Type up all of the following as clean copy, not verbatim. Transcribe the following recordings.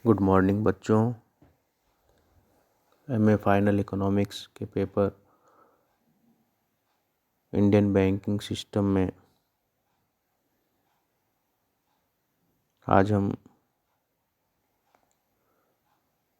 Good morning बच्चों। MA final economics के paper Indian banking system में आज हम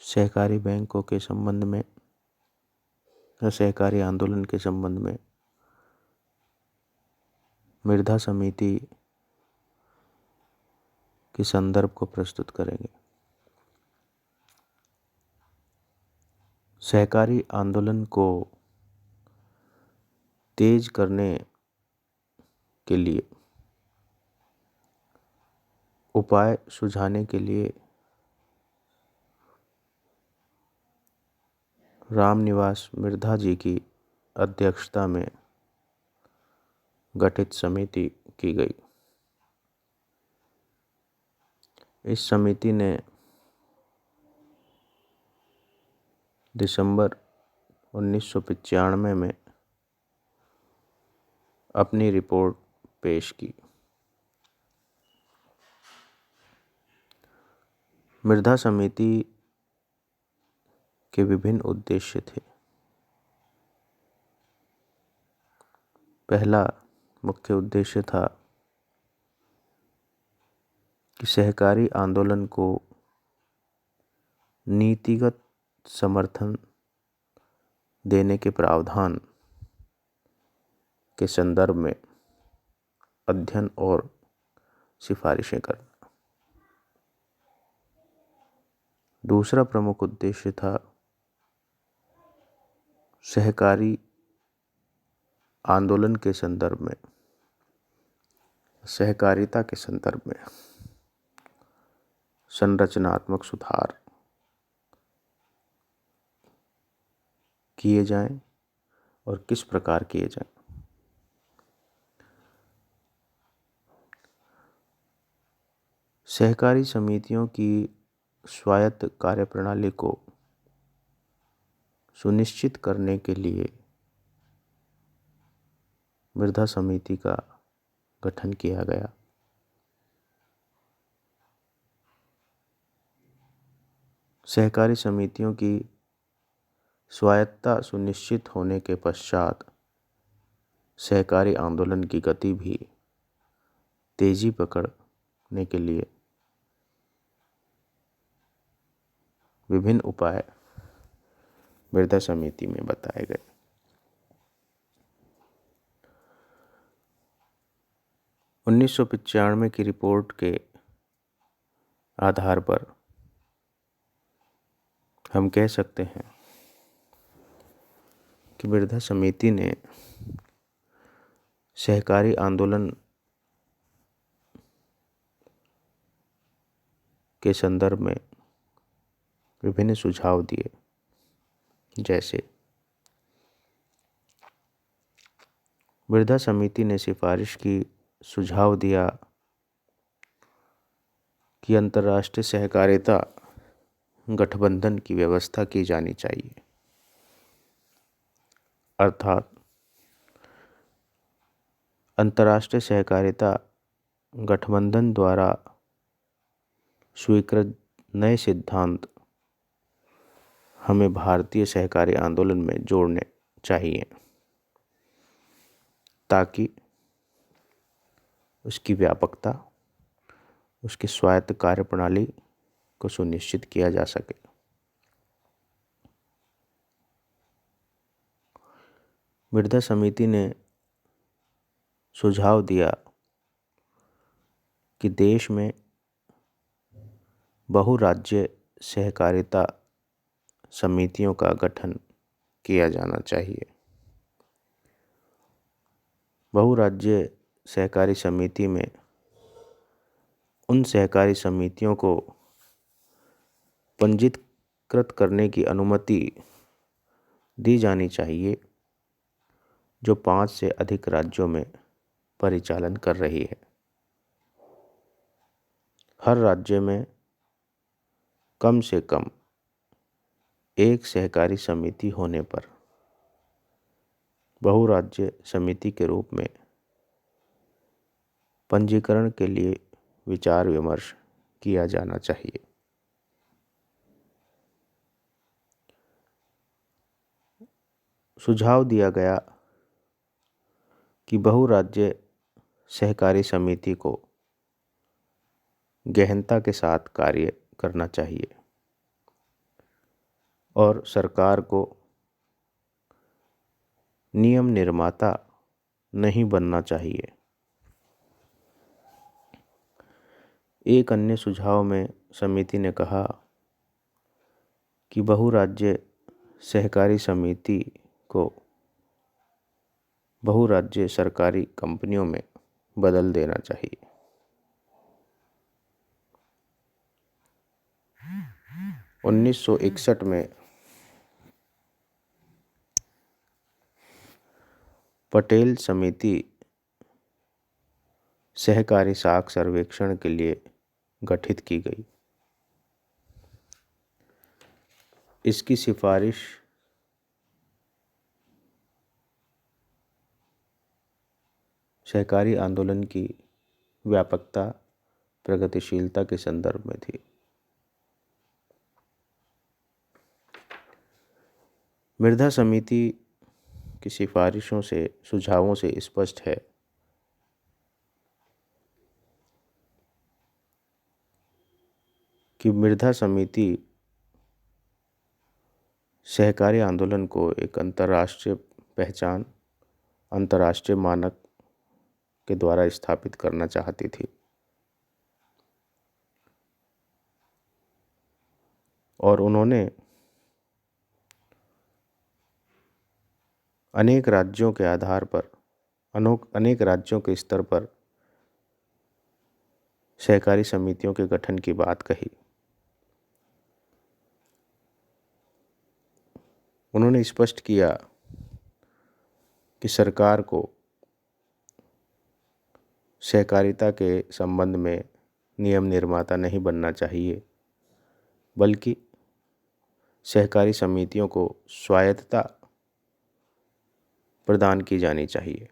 सहकारी बैंकों के संबंध में या सहकारी आंदोलन के संबंध में मृधा समिति के संदर्भ को प्रस्तुत करेंगे। सहकारी आंदोलन को तेज करने के लिए उपाय सुझाने के लिए रामनिवास मिर्धा जी की अध्यक्षता में गठित समिति की गई। इस समिति ने दिसंबर 1995 में अपनी रिपोर्ट पेश की। मृधा समिति के विभिन्न उद्देश्य थे। पहला मुख्य उद्देश्य था कि सहकारी आंदोलन को नीतिगत समर्थन देने के प्रावधान के संदर्भ में अध्ययन और सिफारिशें करना। दूसरा प्रमुख उद्देश्य था सहकारी आंदोलन के संदर्भ में, सहकारिता के संदर्भ में संरचनात्मक सुधार किए जाएं और किस प्रकार किए जाएं। सहकारी समितियों की स्वायत्त कार्यप्रणाली को सुनिश्चित करने के लिए मृधा समिति का गठन किया गया। सहकारी समितियों की स्वायत्तता सुनिश्चित होने के पश्चात सहकारी आंदोलन की गति भी तेजी पकड़ने के लिए विभिन्न उपाय मृधा समिति में बताए गए। उन्नीस सौ 95 की रिपोर्ट के आधार पर हम कह सकते हैं कि मृधा समिति ने सहकारी आंदोलन के संदर्भ में विभिन्न सुझाव दिए। जैसे मृधा समिति ने सिफारिश की सुझाव दिया कि अंतर्राष्ट्रीय सहकारिता गठबंधन की व्यवस्था की जानी चाहिए, अर्थात अंतर्राष्ट्रीय सहकारिता गठबंधन द्वारा स्वीकृत नए सिद्धांत हमें भारतीय सहकारी आंदोलन में जोड़ने चाहिए ताकि उसकी व्यापकता, उसकी स्वायत्त कार्यप्रणाली को सुनिश्चित किया जा सके। मृधा समिति ने सुझाव दिया कि देश में बहुराज्य सहकारिता समितियों का गठन किया जाना चाहिए। बहुराज्य सहकारी समिति में उन सहकारी समितियों को पंजीकृत करने की अनुमति दी जानी चाहिए जो 5 से अधिक राज्यों में परिचालन कर रही है। हर राज्य में कम से कम एक सहकारी समिति होने पर बहुराज्य समिति के रूप में पंजीकरण के लिए विचार विमर्श किया जाना चाहिए। सुझाव दिया गया कि बहुराज्य सहकारी समिति को गहनता के साथ कार्य करना चाहिए और सरकार को नियम निर्माता नहीं बनना चाहिए। एक अन्य सुझाव में समिति ने कहा कि बहुराज्य सहकारी समिति को बहुराज्य सरकारी कंपनियों में बदल देना चाहिए। उन्नीस सौ 61 में पटेल समिति सहकारी साख सर्वेक्षण के लिए गठित की गई। इसकी सिफारिश सहकारी आंदोलन की व्यापकता प्रगतिशीलता के संदर्भ में थी। मृधा समिति की सिफारिशों से सुझावों से स्पष्ट है कि मृधा समिति सहकारी आंदोलन को एक अंतर्राष्ट्रीय पहचान, अंतर्राष्ट्रीय मानक के द्वारा स्थापित करना चाहती थी और उन्होंने अनेक राज्यों के आधार पर, अनेक राज्यों के स्तर पर सहकारी समितियों के गठन की बात कही। उन्होंने स्पष्ट किया कि सरकार को सहकारिता के संबंध में नियम निर्माता नहीं बनना चाहिए, बल्कि सहकारी समितियों को स्वायत्तता प्रदान की जानी चाहिए।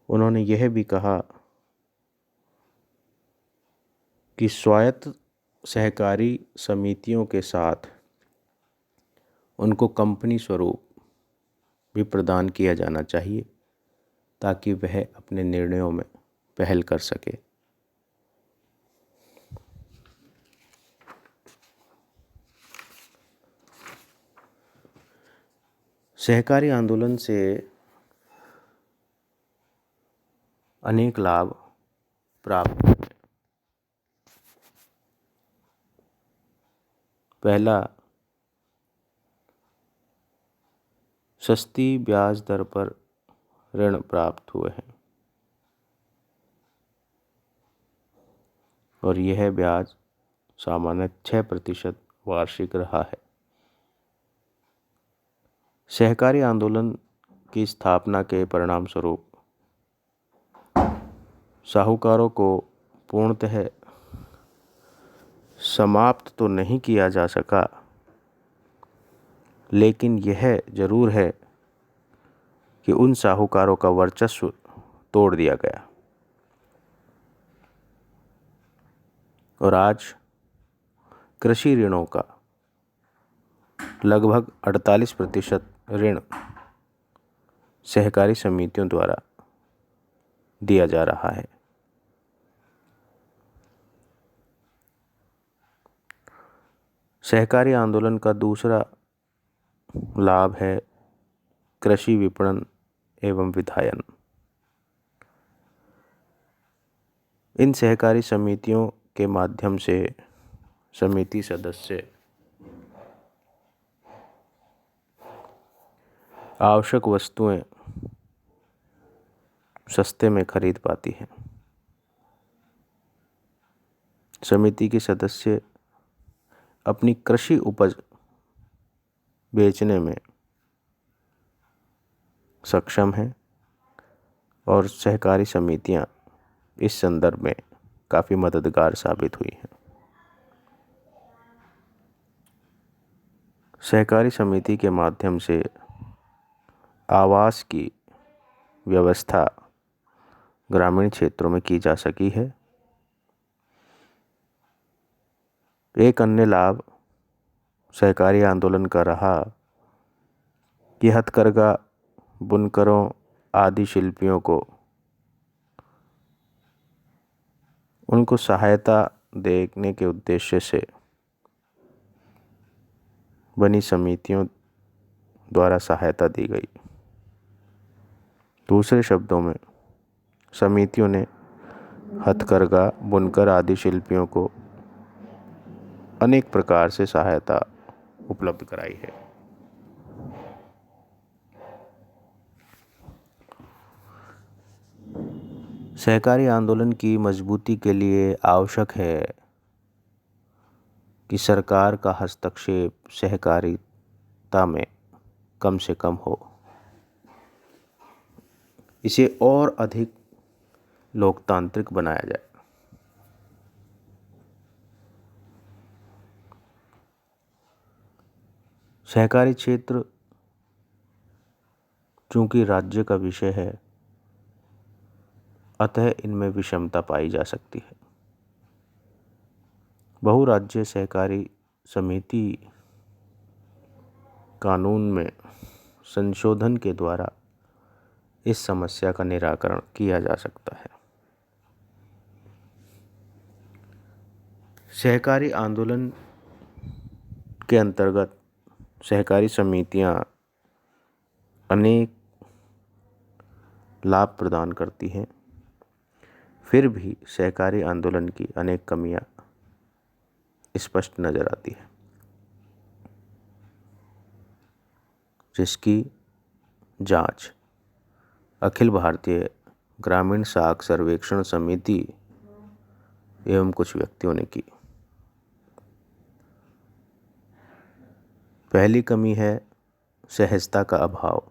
उन्होंने यह भी कहा कि स्वायत्त सहकारी समितियों के साथ उनको कंपनी स्वरूप भी प्रदान किया जाना चाहिए ताकि वह अपने निर्णयों में पहल कर सके। सहकारी आंदोलन से अनेक लाभ प्राप्त हुए। पहला, सस्ती ब्याज दर पर ऋण प्राप्त हुए हैं और यह ब्याज सामान्य 6% वार्षिक रहा है। सहकारी आंदोलन की स्थापना के परिणाम स्वरूप साहूकारों को पूर्णतः समाप्त तो नहीं किया जा सका, लेकिन यह जरूर है कि उन साहूकारों का वर्चस्व तोड़ दिया गया और आज कृषि ऋणों का लगभग 48% ऋण सहकारी समितियों द्वारा दिया जा रहा है। सहकारी आंदोलन का दूसरा लाभ है कृषि विपणन एवं विधायन। इन सहकारी समितियों के माध्यम से समिति सदस्य आवश्यक वस्तुएं सस्ते में खरीद पाती हैं। समिति के सदस्य अपनी कृषि उपज बेचने में सक्षम हैं और सहकारी समितियां इस संदर्भ में काफ़ी मददगार साबित हुई हैं। सहकारी समिति के माध्यम से आवास की व्यवस्था ग्रामीण क्षेत्रों में की जा सकी है एक अन्य लाभ सहकारी आंदोलन का रहा कि हथकरघा बुनकरों आदि शिल्पियों को उनको सहायता देने के उद्देश्य से बनी समितियों द्वारा सहायता दी गई। दूसरे शब्दों में समितियों ने हथकरघा बुनकर आदि शिल्पियों को अनेक प्रकार से सहायता उपलब्ध कराई है। सहकारी आंदोलन की मजबूती के लिए आवश्यक है कि सरकार का हस्तक्षेप सहकारिता में कम से कम हो। इसे और अधिक लोकतांत्रिक बनाया जाए। सहकारी क्षेत्र चूंकि राज्य का विषय है, अतः इनमें विषमता पाई जा सकती है। बहुराज्य सहकारी समिति कानून में संशोधन के द्वारा इस समस्या का निराकरण किया जा सकता है। सहकारी आंदोलन के अंतर्गत सहकारी समितियां अनेक लाभ प्रदान करती हैं, फिर भी सहकारी आंदोलन की अनेक कमियां स्पष्ट नजर आती है, जिसकी जांच अखिल भारतीय ग्रामीण साख सर्वेक्षण समिति एवं कुछ व्यक्तियों ने की। पहली कमी है सहजता का अभाव।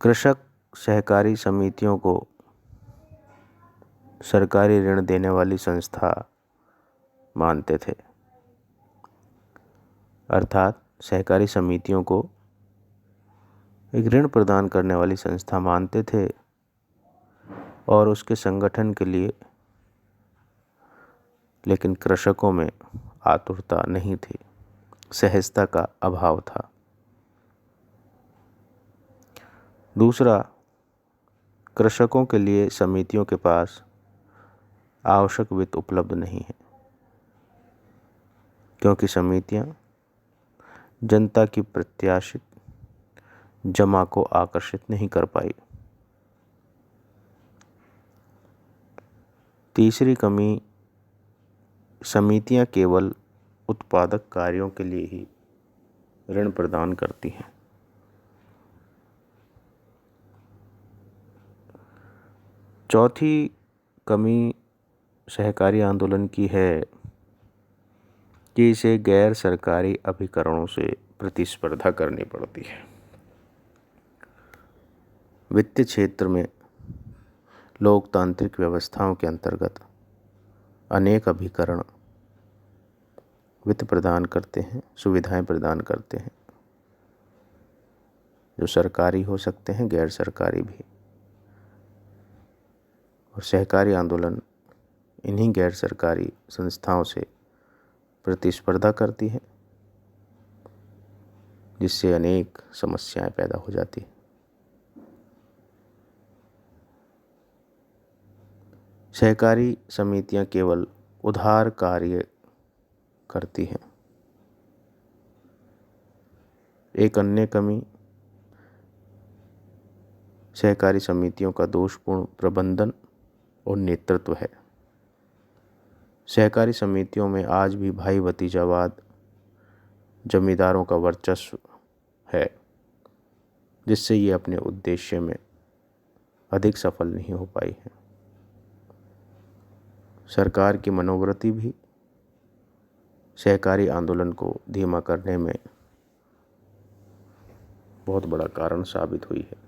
कृषक सहकारी समितियों को सरकारी ऋण देने वाली संस्था मानते थे, अर्थात सहकारी समितियों को एक ऋण प्रदान करने वाली संस्था मानते थे और उसके संगठन के लिए, लेकिन कृषकों में आतुरता नहीं थी, सहजता का अभाव था। दूसरा, कृषकों के लिए समितियों के पास आवश्यक वित्त उपलब्ध नहीं है, क्योंकि समितियां जनता की प्रत्याशित जमा को आकर्षित नहीं कर पाई। तीसरी कमी, समितियां केवल उत्पादक कार्यों के लिए ही ऋण प्रदान करती हैं। चौथी कमी सहकारी आंदोलन की है कि इसे गैर सरकारी अभिकरणों से प्रतिस्पर्धा करनी पड़ती है। वित्तीय क्षेत्र में लोकतांत्रिक व्यवस्थाओं के अंतर्गत अनेक अभिकरण वित्त प्रदान करते हैं, सुविधाएं प्रदान करते हैं, जो सरकारी हो सकते हैं, गैर सरकारी भी। और सहकारी आंदोलन इन्हीं गैर सरकारी संस्थाओं से प्रतिस्पर्धा करती है, जिससे अनेक समस्याएं पैदा हो जाती हैं। सहकारी समितियां केवल उधार कार्य करती हैं। एक अन्य कमी सहकारी समितियों का दोषपूर्ण प्रबंधन और नेतृत्व है। सहकारी समितियों में आज भी भाई भतीजावाद, जमींदारों का वर्चस्व है, जिससे ये अपने उद्देश्य में अधिक सफल नहीं हो पाई है। सरकार की मनोवृत्ति भी सहकारी आंदोलन को धीमा करने में बहुत बड़ा कारण साबित हुई है।